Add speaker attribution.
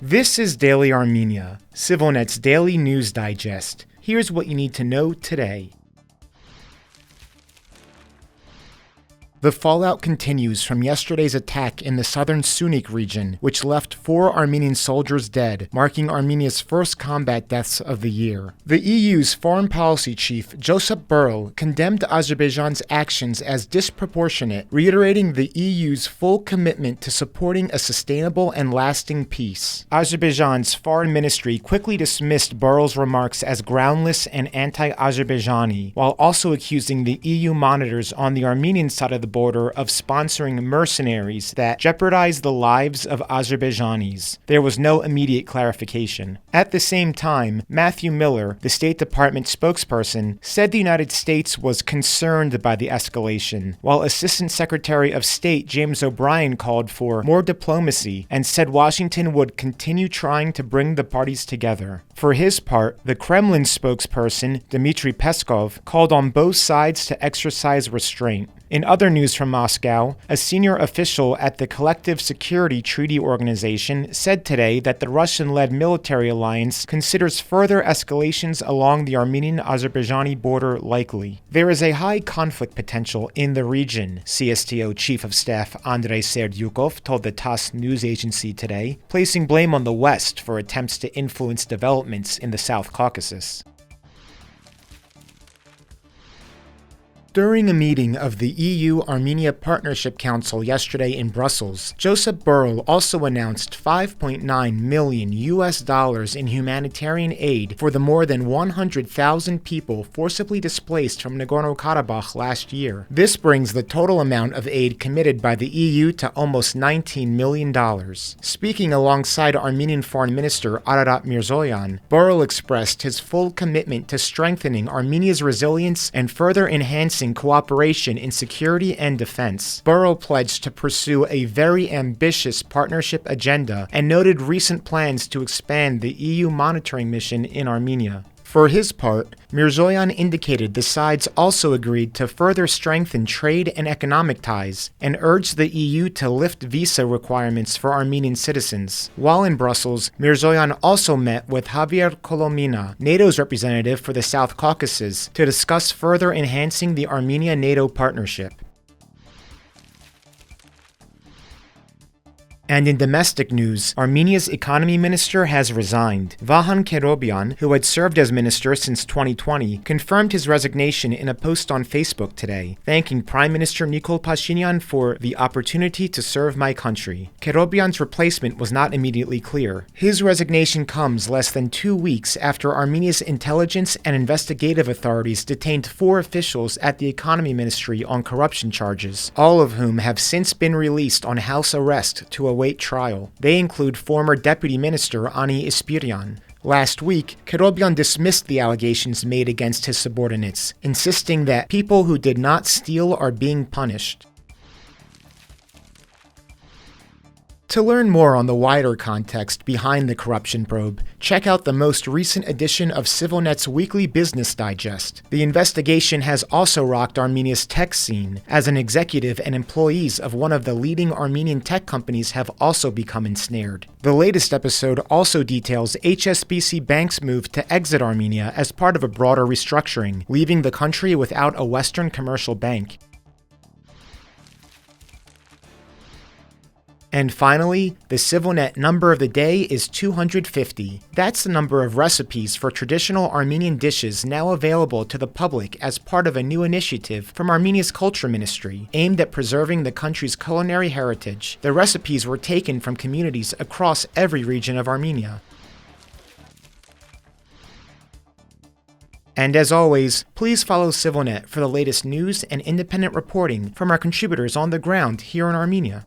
Speaker 1: This is Daily Armenia, CivilNet's daily news digest. Here's what you need to know today. The fallout continues from yesterday's attack in the southern Syunik region, which left 4 Armenian soldiers dead, marking Armenia's first combat deaths of the year. The EU's foreign policy chief, Josep Borrell, condemned Azerbaijan's actions as disproportionate, reiterating the EU's full commitment to supporting a sustainable and lasting peace. Azerbaijan's foreign ministry quickly dismissed Borrell's remarks as groundless and anti-Azerbaijani, while also accusing the EU monitors on the Armenian side of the border of sponsoring mercenaries that jeopardize the lives of Azerbaijanis. There was no immediate clarification. At the same time, Matthew Miller, the State Department spokesperson, said the United States was concerned by the escalation, while Assistant Secretary of State James O'Brien called for more diplomacy and said Washington would continue trying to bring the parties together. For his part, the Kremlin spokesperson, Dmitry Peskov, called on both sides to exercise restraint. In other news from Moscow, a senior official at the Collective Security Treaty Organization said today that the Russian-led military alliance considers further escalations along the Armenian-Azerbaijani border likely. There is a high conflict potential in the region, CSTO Chief of Staff Andrei Serdyukov told the TASS news agency today, placing blame on the West for attempts to influence developments in the South Caucasus. During a meeting of the EU-Armenia Partnership Council yesterday in Brussels, Josep Borrell also announced $5.9 million in humanitarian aid for the more than 100,000 people forcibly displaced from Nagorno-Karabakh last year. This brings the total amount of aid committed by the EU to almost $19 million. Speaking alongside Armenian Foreign Minister Ararat Mirzoyan, Borrell expressed his full commitment to strengthening Armenia's resilience and further enhancing cooperation in security and defense. Borrell pledged to pursue a very ambitious partnership agenda and noted recent plans to expand the EU monitoring mission in Armenia. For his part, Mirzoyan indicated the sides also agreed to further strengthen trade and economic ties and urged the EU to lift visa requirements for Armenian citizens. While in Brussels, Mirzoyan also met with Javier Colomina, NATO's representative for the South Caucasus, to discuss further enhancing the Armenia-NATO partnership. And in domestic news, Armenia's economy minister has resigned. Vahan Kerobyan, who had served as minister since 2020, confirmed his resignation in a post on Facebook today, thanking Prime Minister Nikol Pashinyan for the opportunity to serve my country. Kerobyan's replacement was not immediately clear. His resignation comes less than 2 weeks after Armenia's intelligence and investigative authorities detained 4 officials at the economy ministry on corruption charges, all of whom have since been released on house arrest to await trial. They include former Deputy Minister Ani Ispiryan. Last week, Kerobyan dismissed the allegations made against his subordinates, insisting that people who did not steal are being punished. To learn more on the wider context behind the corruption probe, check out the most recent edition of CivilNet's weekly business digest. The investigation has also rocked Armenia's tech scene, as an executive and employees of one of the leading Armenian tech companies have also become ensnared. The latest episode also details HSBC Bank's move to exit Armenia as part of a broader restructuring, leaving the country without a Western commercial bank. And finally, the CivilNet number of the day is 250. That's the number of recipes for traditional Armenian dishes now available to the public as part of a new initiative from Armenia's Culture Ministry, aimed at preserving the country's culinary heritage. The recipes were taken from communities across every region of Armenia. And as always, please follow CivilNet for the latest news and independent reporting from our contributors on the ground here in Armenia.